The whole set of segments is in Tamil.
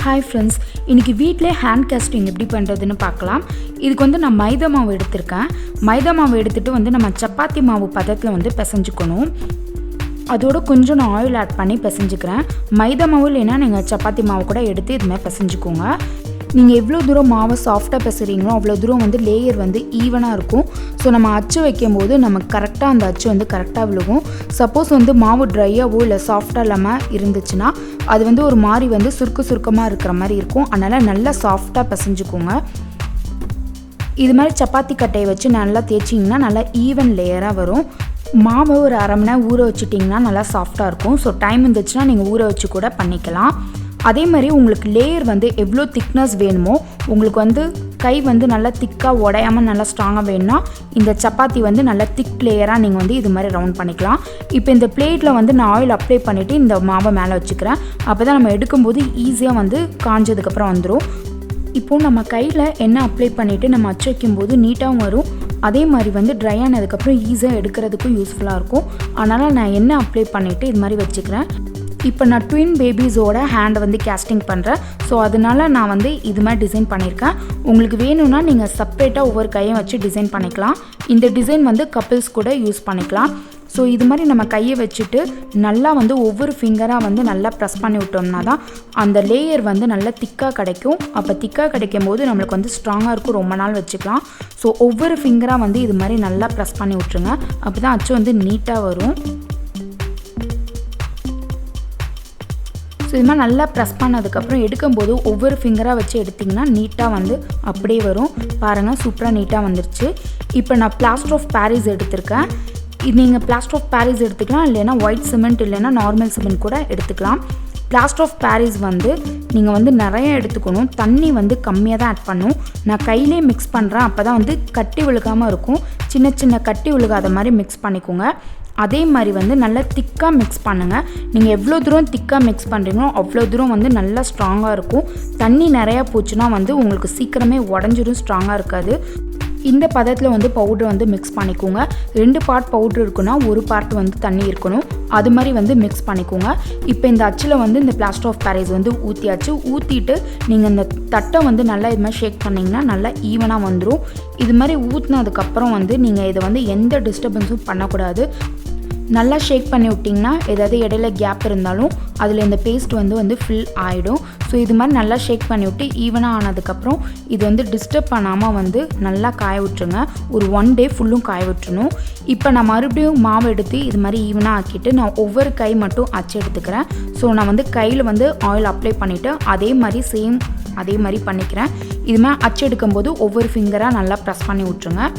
Hi friends, இன்னைக்கு வீட்லயே ஹேண்ட் காஸ்டிங் எப்படி பண்றதுன்னு பார்க்கலாம். இதுக்கு வந்து நான் மைதா மாவு எடுத்துர்க்கேன். மைதா மாவு எடுத்துட்டு வந்து நம்ம சப்பாத்தி மாவு பதத்துல வந்து பிசைஞ்சுக்கணும். அதோட கொஞ்சம் நான் ஆயில் ஆட் பண்ணி பிசைஞ்சுக்கிறேன். மைதா மாவு இல்லைனா நீங்க சப்பாத்தி மாவு கூட எடுத்து இதுமே பிசைஞ்சுக்கோங்க. நீங்கள் எவ்வளோ தூரம் மாவை சாஃப்டாக பிசைறீங்களோ அவ்வளோ தூரம் வந்து லேயர் வந்து ஈவனாக இருக்கும். ஸோ நம்ம அச்சு வைக்கும்போது நமக்கு கரெக்டாக அந்த அச்சு வந்து கரெக்டாக விழுகும். சப்போஸ் வந்து மாவு ட்ரையாகவோ இல்லை சாஃப்டாக இல்லாமல் இருந்துச்சுன்னா அது வந்து ஒரு மாதிரி வந்து சுருக்கமாக இருக்கிற மாதிரி இருக்கும். அதனால் நல்லா சாஃப்டாக பிசைஞ்சுக்கோங்க. இது மாதிரி சப்பாத்தி கட்டையை வச்சு நல்லா தேய்ச்சிங்கன்னா நல்லா ஈவன் லேயராக வரும். மாவை ஒரு அரை மணி நேரம் ஊற வச்சுட்டிங்கன்னா நல்லா சாஃப்டாக இருக்கும். ஸோ டைம் இருந்துச்சுன்னா நீங்கள் ஊற வச்சு கூட பண்ணிக்கலாம். அதே மாதிரி உங்களுக்கு லேயர் வந்து எவ்வளோ திக்னஸ் வேணுமோ, உங்களுக்கு வந்து கை வந்து நல்லா திக்காக உடையாமல் நல்லா ஸ்ட்ராங்காக வேணும்னா இந்த சப்பாத்தி வந்து நல்லா திக் லேயராக நீங்கள் வந்து இது மாதிரி ரவுண்ட் பண்ணிக்கலாம். இப்போ இந்த பிளேட்டில் வந்து நான் ஆயில் அப்ளை பண்ணிவிட்டு இந்த மாவை மேலே வச்சுக்கிறேன். அப்போ தான் நம்ம எடுக்கும்போது ஈஸியாக வந்து காஞ்சதுக்கப்புறம் வந்துடும். இப்போது நம்ம கையில் எண்ணெய் அப்ளை பண்ணிவிட்டு நம்ம அச்சு வைக்கும்போது நீட்டாகவும் வரும். அதே மாதிரி வந்து ட்ரை ஆனதுக்கப்புறம் ஈஸியாக எடுக்கிறதுக்கும் யூஸ்ஃபுல்லாக இருக்கும். அதனால் நான் எண்ணெய் அப்ளை பண்ணிவிட்டு இது மாதிரி வச்சுக்கிறேன். இப்போ நான் ட்வின் பேபிஸோட ஹேண்டை வந்து கேஸ்டிங் பண்ணுறேன். ஸோ அதனால நான் வந்து இது மாதிரி டிசைன் பண்ணியிருக்கேன். உங்களுக்கு வேணும்னா நீங்கள் செப்ரேட்டாக ஒவ்வொரு கையும் வச்சு டிசைன் பண்ணிக்கலாம். இந்த டிசைன் வந்து கப்பிள்ஸ் கூட யூஸ் பண்ணிக்கலாம். ஸோ இது மாதிரி நம்ம கையை வச்சுட்டு நல்லா வந்து ஒவ்வொரு ஃபிங்கராக வந்து நல்லா ப்ரெஸ் பண்ணி விட்டோம்னா தான் அந்த லேயர் வந்து நல்லா திக்காக கிடைக்கும். அப்போ திக்காக கிடைக்கும் போது நம்மளுக்கு வந்து ஸ்ட்ராங்காக இருக்கும், ரொம்ப நாள் வச்சுக்கலாம். ஸோ ஒவ்வொரு ஃபிங்கராக வந்து இது மாதிரி நல்லா ப்ரெஸ் பண்ணி விட்ருங்க. அப்போ தான் அச்சு வந்து நீட்டாக வரும். ஸோ இது மாதிரி நல்லா ப்ரெஸ் பண்ணதுக்கப்புறம் எடுக்கும்போது ஒவ்வொரு ஃபிங்கராக வச்சு எடுத்திங்கன்னா நீட்டாக வந்து அப்படியே வரும். பாருங்கள், சூப்பராக நீட்டாக வந்துருச்சு. இப்போ நான் பிளாஸ்டர் ஆஃப் பாரிஸ் எடுத்திருக்கேன். இது நீங்கள் பிளாஸ்டர் ஆஃப் பாரிஸ் எடுத்துக்கலாம், இல்லைன்னா ஒயிட் சிமெண்ட் இல்லைன்னா நார்மல் சிமெண்ட் கூட எடுத்துக்கலாம். பிளாஸ்டர் ஆஃப் பாரிஸ் வந்து நீங்கள் வந்து நிறைய எடுத்துக்கணும். தண்ணி வந்து கம்மியாக தான் ஆட் பண்ணணும். நான் கையிலே மிக்ஸ் பண்ணுறேன். அப்போ தான் வந்து கட்டி விழுகாமல் இருக்கும். சின்ன சின்ன கட்டி விழுகாத மாதிரி மிக்ஸ் பண்ணிக்கோங்க. அதே மாதிரி வந்து நல்லா திக்காக மிக்ஸ் பண்ணுங்கள். நீங்கள் எவ்வளோ தூரம் திக்காக மிக்ஸ் பண்ணுறீங்களோ அவ்வளோ தூரம் வந்து நல்லா ஸ்ட்ராங்காக இருக்கும். தண்ணி நிறையா போச்சுன்னா வந்து உங்களுக்கு சீக்கிரமே உடஞ்சிடும், ஸ்ட்ராங்காக இருக்காது. இந்த பதத்தில் வந்து பவுட்ரு வந்து மிக்ஸ் பண்ணிக்கோங்க. 2 பார்ட் பவுட்ரு இருக்குன்னா 1 பார்ட் வந்து தண்ணி இருக்கணும். அது மாதிரி வந்து மிக்ஸ் பண்ணிக்கோங்க. இப்போ இந்த அச்சில் வந்து இந்த பிளாஸ்டர் ஆஃப் பாரிஸ் வந்து ஊற்றியாச்சு. ஊற்றிட்டு நீங்கள் இந்த தட்டை வந்து நல்லா இது மாதிரி ஷேக் பண்ணிங்கன்னா நல்லா ஈவனாக வந்துடும். இது மாதிரி ஊற்றினதுக்கப்புறம் வந்து நீங்கள் இதை வந்து எந்த டிஸ்டர்பன்ஸும் பண்ணக்கூடாது. நல்லா ஷேக் பண்ணி விட்டிங்கன்னா ஏதாவது இடையில கேப் இருந்தாலும் அதில் இந்த பேஸ்ட் வந்து ஃபில் ஆகிடும். ஸோ இது மாதிரி நல்லா ஷேக் பண்ணி விட்டு ஈவனாக ஆனதுக்கப்புறம் இது வந்து டிஸ்டர்ப் பண்ணாமல் வந்து நல்லா காய விட்டுருங்க. ஒரு 1 டே ஃபுல்லும் காய விட்டுருணும். இப்போ நான் மறுபடியும் மாவு எடுத்து இது மாதிரி ஈவனாக ஆக்கிட்டு நான் ஒவ்வொரு கை மட்டும் அச்சு எடுத்துக்கிறேன். ஸோ நான் வந்து கையில் வந்து ஆயில் அப்ளை பண்ணிவிட்டு அதே மாதிரி பண்ணிக்கிறேன். இது மாதிரி அச்சு எடுக்கும்போது ஒவ்வொரு ஃபிங்கராக நல்லா ப்ரெஸ் பண்ணி விட்ருங்க.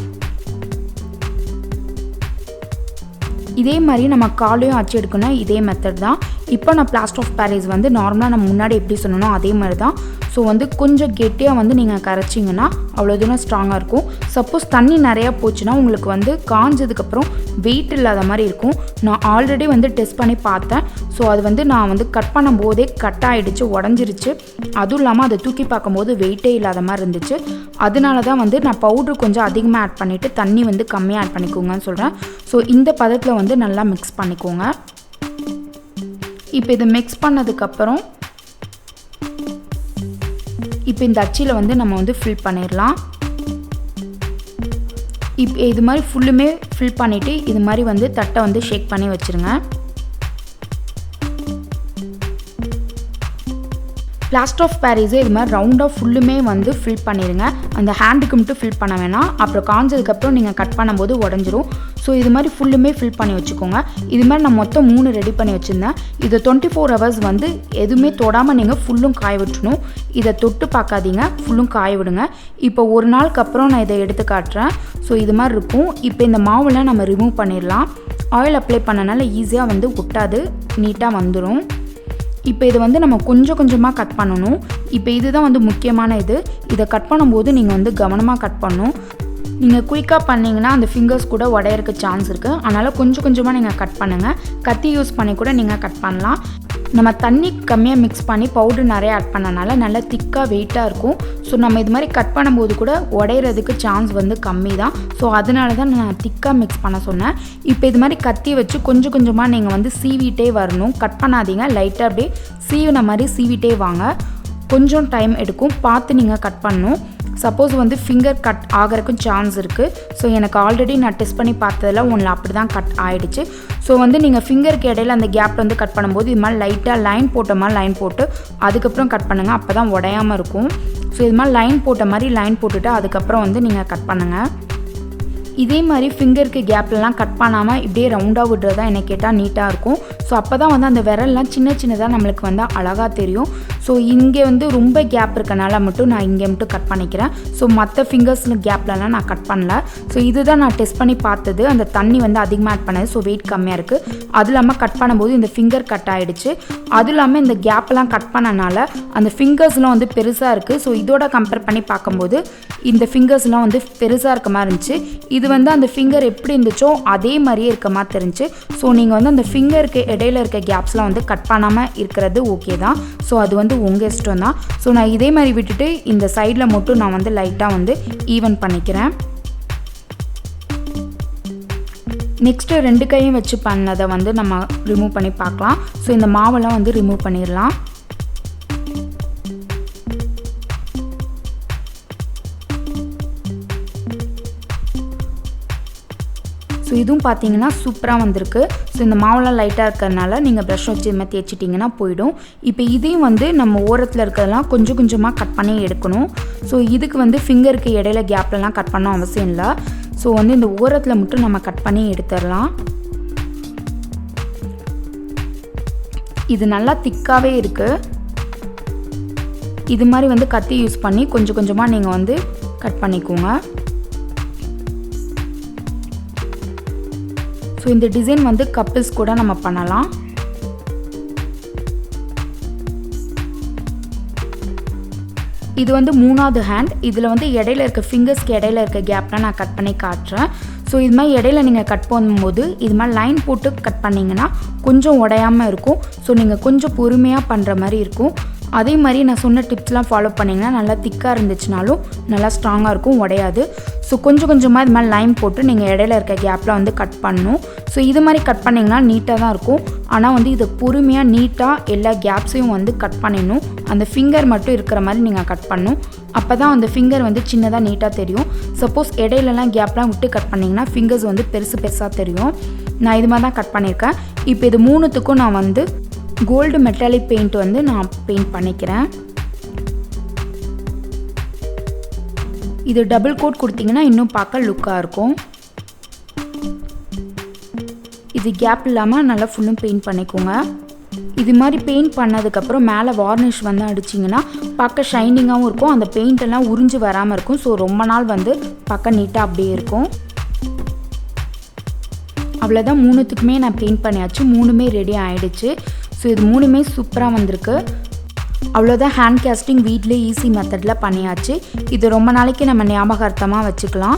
இதே மாதிரி நம்ம காலையும் அச்சு எடுக்கணும். இதே மெத்தட் தான். இப்போ நான் பிளாஸ்டர் ஆஃப் பாரிஸ் வந்து நார்மலாக நம்ம முன்னாடி எப்படி சொன்னோம் அதே மாதிரி தான். ஸோ வந்து கொஞ்சம் கெட்டியாக வந்து நீங்கள் கரைச்சிங்கன்னா அவ்வளோ தூரம் ஸ்ட்ராங்காக இருக்கும். சப்போஸ் தண்ணி நிறையா போச்சுன்னா உங்களுக்கு வந்து காஞ்சதுக்கப்புறம் வெயிட் இல்லாத மாதிரி இருக்கும். நான் ஆல்ரெடி வந்து டெஸ்ட் பண்ணி பார்த்தேன். ஸோ அது வந்து நான் வந்து கட் பண்ணும் போதே கட் ஆகிடுச்சு, உடஞ்சிருச்சு. அதுவும் இல்லாமல் அதை தூக்கி பார்க்கும்போது வெயிட்டே இல்லாத மாதிரி இருந்துச்சு. அதனால தான் வந்து நான் பவுட்ரு கொஞ்சம் அதிகமாக ஆட் பண்ணிவிட்டு தண்ணி வந்து கம்மியாக ஆட் பண்ணிக்கோங்கன்னு சொல்கிறேன். ஸோ இந்த பதத்தில் வந்து நல்லா மிக்ஸ் பண்ணிக்கோங்க. இப்போ இதை மிக்ஸ் பண்ணதுக்கப்புறம் இப்போ இந்த அச்சில் வந்து நம்ம வந்து ஃபில் பண்ணிடலாம். இப்போ இது மாதிரி ஃபுல்லுமே ஃபில் பண்ணிவிட்டு இது மாதிரி வந்து தட்டை வந்து ஷேக் பண்ணி வச்சுருங்க. பிளாஸ்டர் ஆஃப் பாரிஸே இது மாதிரி ரவுண்டாக ஃபுல்லுமே வந்து ஃபில் பண்ணிடுங்க. அந்த ஹேண்டுக்கு மட்டும் ஃபில் பண்ண வேணாம். அப்புறம் காஞ்சதுக்கப்புறம் நீங்கள் கட் பண்ணும்போது உடஞ்சிரும். ஸோ இது மாதிரி ஃபுல்லுமே ஃபில் பண்ணி வச்சுக்கோங்க. இது மாதிரி நான் மொத்தம் 3 ரெடி பண்ணி வச்சுருந்தேன். இதை 24 hours வந்து எதுவுமே தொடாமல் நீங்கள் ஃபுல்லும் காய விட்டுணும். இதை தொட்டு பார்க்காதீங்க, ஃபுல்லும் காய விடுங்க. இப்போ ஒரு நாளுக்கு அப்புறம் நான் இதை எடுத்து காட்டுறேன். ஸோ இது மாதிரி இருக்கும். இப்போ இந்த மாவுலாம் நம்ம ரிமூவ் பண்ணிடலாம். ஆயில் அப்ளை பண்ணனால ஈஸியாக வந்து ஒட்டாது, நீட்டாக வந்துடும். இப்போ இதை வந்து நம்ம கொஞ்சம் கொஞ்சமாக கட் பண்ணணும். இப்போ இதுதான் வந்து முக்கியமான இது. இதை கட் பண்ணும்போது நீங்கள் வந்து கவனமாக கட் பண்ணணும். நீங்கள் குயிக்காக பண்ணிங்கன்னா அந்த ஃபிங்கர்ஸ் கூட உடையறக்கு சான்ஸ் இருக்குது. அதனால் கொஞ்சம் கொஞ்சமாக நீங்கள் கட் பண்ணுங்கள். கத்தி யூஸ் பண்ணி கூட நீங்கள் கட் பண்ணலாம். நம்ம தண்ணி கம்மியாக மிக்ஸ் பண்ணி பவுட்ரு நிறைய ஆட் பண்ணனால நல்லா திக்காக வெயிட்டாக இருக்கும். ஸோ நம்ம இது மாதிரி கட் பண்ணும்போது கூட உடையிறதுக்கு சான்ஸ் வந்து கம்மி தான். ஸோ அதனால தான் நான் திக்காக மிக்ஸ் பண்ண சொன்னேன். இப்போ இது மாதிரி கத்தி வச்சு கொஞ்சம் கொஞ்சமாக நீங்கள் வந்து சீவிட்டே வரணும். கட் பண்ணாதீங்க, லைட்டாக அப்படியே சீவின மாதிரி சீவிட்டே வாங்க. கொஞ்சம் டைம் எடுக்கும், பார்த்து நீங்கள் கட் பண்ணணும். சப்போஸ் வந்து ஃபிங்கர் கட் ஆகிறதுக்கும் சான்ஸ் இருக்குது. ஸோ எனக்கு ஆல்ரெடி நான் டெஸ்ட் பண்ணி பார்த்ததில் ஒன்றில் அப்படி தான் கட் ஆகிடுச்சு. ஸோ வந்து நீங்கள் ஃபிங்கருக்கு இடையில அந்த கேப் வந்து கட் பண்ணும்போது இது மாதிரி லைட்டாக லைன் போட்ட மாதிரி லைன் போட்டு அதுக்கப்புறம் கட் பண்ணுங்கள், அப்போ தான் உடையாமல் இருக்கும். ஸோ இது மாதிரி லைன் போட்ட மாதிரி லைன் போட்டுட்டு அதுக்கப்புறம் வந்து நீங்கள் கட் பண்ணுங்கள். இதே மாதிரி ஃபிங்கருக்கு கேப்லலாம் கட் பண்ணாமல் இப்படியே ரவுண்டாக விடுறதா என்ன கேட்டால் நீட்டாக இருக்கும். ஸோ அப்போ தான் வந்து அந்த விரல்லாம் சின்ன சின்னதாக நம்மளுக்கு வந்து அழகாக தெரியும். ஸோ இங்கே வந்து ரொம்ப கேப் இருக்கனால மட்டும் நான் இங்கே மட்டும் கட் பண்ணிக்கிறேன். ஸோ மற்ற ஃபிங்கர்ஸில் கேப்லலாம் நான் கட் பண்ணல. ஸோ இதுதான் நான் டெஸ்ட் பண்ணி பார்த்தது. அந்த தண்ணி வந்து அதிகமாக ஆட் பண்ணது, ஸோ வெயிட் கம்மியாக இருக்குது. அது இல்லாமல் கட் பண்ணும்போது இந்த ஃபிங்கர் கட் ஆகிடுச்சு. அதுவும் இல்லாமல் இந்த கேப்லாம் கட் பண்ணனால அந்த ஃபிங்கர்ஸ்லாம் வந்து பெருசாக இருக்குது. ஸோ இதோட கம்பேர் பண்ணி பார்க்கும்போது இந்த ஃபிங்கர்ஸ்லாம் வந்து பெருசாக இருக்க மாதிரி இருந்துச்சு. இது வந்து அந்த ஃபிங்கர் எப்படி இருந்துச்சோ அதே மாதிரியே இருக்க மாதிரி தெரிஞ்சு. ஸோ நீங்கள் வந்து அந்த ஃபிங்கருக்கு இடையில இருக்க கேப்ஸ்லாம் வந்து கட் பண்ணாமல் இருக்கிறது ஓகே தான். ஸோ அது வந்து உங்கள் இஷ்டம் தான். ஸோ நான் இதே மாதிரி விட்டுட்டு இந்த சைடில் மட்டும் நான் வந்து லைட்டாக வந்து ஈவன் பண்ணிக்கிறேன். நெக்ஸ்ட்டு 2 கையும் வச்சு பண்ணதை வந்து நம்ம ரிமூவ் பண்ணி பார்க்கலாம். ஸோ இந்த மாவெல்லாம் வந்து ரிமூவ் பண்ணிடலாம். ஸோ இதுவும் பார்த்தீங்கன்னா சூப்பராக வந்திருக்கு. ஸோ இந்த மாவெல்லாம் லைட்டாக இருக்கிறதுனால நீங்கள் ப்ரஷ் வச்சு இதுமாதிரி தேய்ச்சிட்டிங்கன்னா போயிடும். இப்போ இதையும் வந்து நம்ம ஓரத்தில் இருக்கிறதெல்லாம் கொஞ்சம் கொஞ்சமாக கட் பண்ணி எடுக்கணும். ஸோ இதுக்கு வந்து ஃபிங்கருக்கு இடையில கேப்லலாம் கட் பண்ண அவசியம் இல்லை. ஸோ வந்து இந்த ஓரத்தில் மட்டும் நம்ம கட் பண்ணி எடுத்துடலாம். இது நல்லா திக்காகவே இருக்குது. இது மாதிரி வந்து கத்தி யூஸ் பண்ணி கொஞ்சம் கொஞ்சமாக நீங்கள் வந்து கட் பண்ணிக்கோங்க. ஸோ இந்த டிசைன் வந்து கப்பிள்ஸ் கூட நம்ம பண்ணலாம். இது வந்து 3வது ஹேண்ட். இதில் வந்து இடையில இருக்க ஃபிங்கர்ஸ்க்கு இடையில இருக்க கேப்லாம் நான் கட் பண்ணி காட்டுறேன். ஸோ இது மாதிரி இடையில நீங்கள் கட் பண்ணும்போது இது மாதிரி லைன் போட்டு கட் பண்ணிங்கன்னா கொஞ்சம் உடையாமல் இருக்கும். ஸோ நீங்கள் கொஞ்சம் பொறுமையாக பண்ணுற மாதிரி இருக்கும். அதே மாதிரி நான் சொன்ன டிப்ஸ்லாம் ஃபாலோ பண்ணிங்கன்னா நல்லா திக்காக இருந்துச்சுனாலும் நல்லா ஸ்ட்ராங்காக இருக்கும், உடையாது. ஸோ கொஞ்சம் கொஞ்சமாக இது மாதிரி லைன் போட்டு நீங்கள் இடையில இருக்க கேப்பில் வந்து கட் பண்ணணும். ஸோ இது மாதிரி கட் பண்ணிங்கன்னா நீட்டாக தான் இருக்கும். ஆனால் வந்து இதை பொறுமையாக நீட்டாக எல்லா கேப்ஸையும் வந்து கட் பண்ணிடணும். அந்த ஃபிங்கர் மட்டும் இருக்கிற மாதிரி நீங்கள் கட் பண்ணணும். அப்போ தான் அந்த ஃபிங்கர் வந்து சின்னதாக நீட்டாக தெரியும். சப்போஸ் இடையிலலாம் கேப்லாம் விட்டு கட் பண்ணிங்கன்னா ஃபிங்கர்ஸ் வந்து பெருசாக தெரியும். நான் இது மாதிரி தான் கட் பண்ணியிருக்கேன். இப்போ இது 3த்துக்கும் நான் வந்து கோல்டு மெட்டாலிக் பெயிண்ட் வந்து நான் பெயிண்ட் பண்ணிக்கிறேன். இது டபுள் கோட் கொடுத்தீங்கன்னா இன்னும் பார்க்க லுக்காக இருக்கும். இது கேப் இல்லாமல் நல்லா ஃபுல்லும் பெயிண்ட் பண்ணிக்கோங்க. இது மாதிரி பெயிண்ட் பண்ணதுக்கப்புறம் மேலே வார்னிஷ் வந்து அடிச்சிங்கன்னா பார்க்க ஷைனிங்காகவும் இருக்கும். அந்த பெயிண்ட் எல்லாம் உறிஞ்சு வராமல் இருக்கும். ஸோ ரொம்ப நாள் வந்து பார்க்க நீட்டாக அப்படியே இருக்கும். அவ்வளோதான், 3த்துக்குமே நான் பெயிண்ட் பண்ணியாச்சு. 3மே ரெடி ஆகிடுச்சு. ஸோ இது 3மே சூப்பராக வந்திருக்கு. அவ்வளோதான், ஹேண்ட் கேஸ்டிங் வீட்லேயே ஈஸி மெத்தடில் பண்ணியாச்சு. இது ரொம்ப நாளைக்கு நம்ம ஞாபகார்த்தமாக வச்சுக்கலாம்.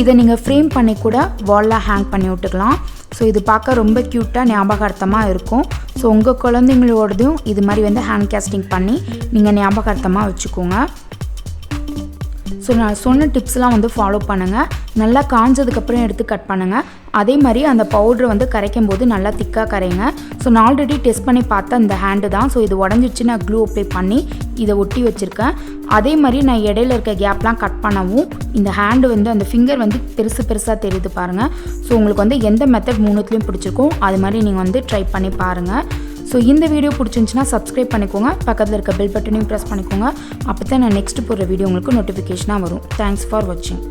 இதை நீங்கள் ஃப்ரேம் பண்ணி கூட வாலில் ஹேங் பண்ணி விட்டுக்கலாம். ஸோ இது பார்க்க ரொம்ப க்யூட்டாக ஞாபகார்த்தமாக இருக்கும். ஸோ உங்கள் குழந்தைங்களோடதையும் இது மாதிரி வந்து ஹேண்ட் கேஸ்டிங் பண்ணி நீங்கள் ஞாபகார்த்தமாக வச்சுக்கோங்க. ஸோ நான் சொன்ன டிப்ஸ்லாம் வந்து ஃபாலோ பண்ணுங்கள். நல்லா காஞ்சதுக்கப்புறம் எடுத்து கட் பண்ணுங்கள். அதே மாதிரி அந்த பவுட்ரு வந்து கரைக்கும் போது நல்லா திக்காக கரைங்க. ஸோ நான் ஆல்ரெடி டெஸ்ட் பண்ணி பார்த்தேன் இந்த ஹேண்டு தான். ஸோ இது உடஞ்சிச்சு, நான் க்ளூ அப்ளை பண்ணி இதை ஒட்டி வச்சுருக்கேன். அதே மாதிரி நான் இடையில இருக்க கேப்லாம் கட் பண்ணவும் இந்த ஹேண்டு வந்து அந்த ஃபிங்கர் வந்து பெருசாக தெரியுது பாருங்கள். ஸோ உங்களுக்கு வந்து எந்த மெத்தட் 3த்துலேயும் பிடிச்சிருக்கும் அது மாதிரி நீங்கள் வந்து ட்ரை பண்ணி பாருங்கள். ஸோ இந்த வீடியோ பிடிச்சிருந்துச்சுன்னா சப்ஸ்கிரைப் பண்ணிக்கோங்க. பக்கத்தில் இருக்க பெல் பட்டனையும் ப்ரெஸ் பண்ணிக்கோங்க. அப்போ தான் நான் நெக்ஸ்ட் போடுற வீடியோ உங்களுக்கு நோட்டிஃபிகேஷனாக வரும். தேங்க்ஸ் ஃபார் வாட்சிங்.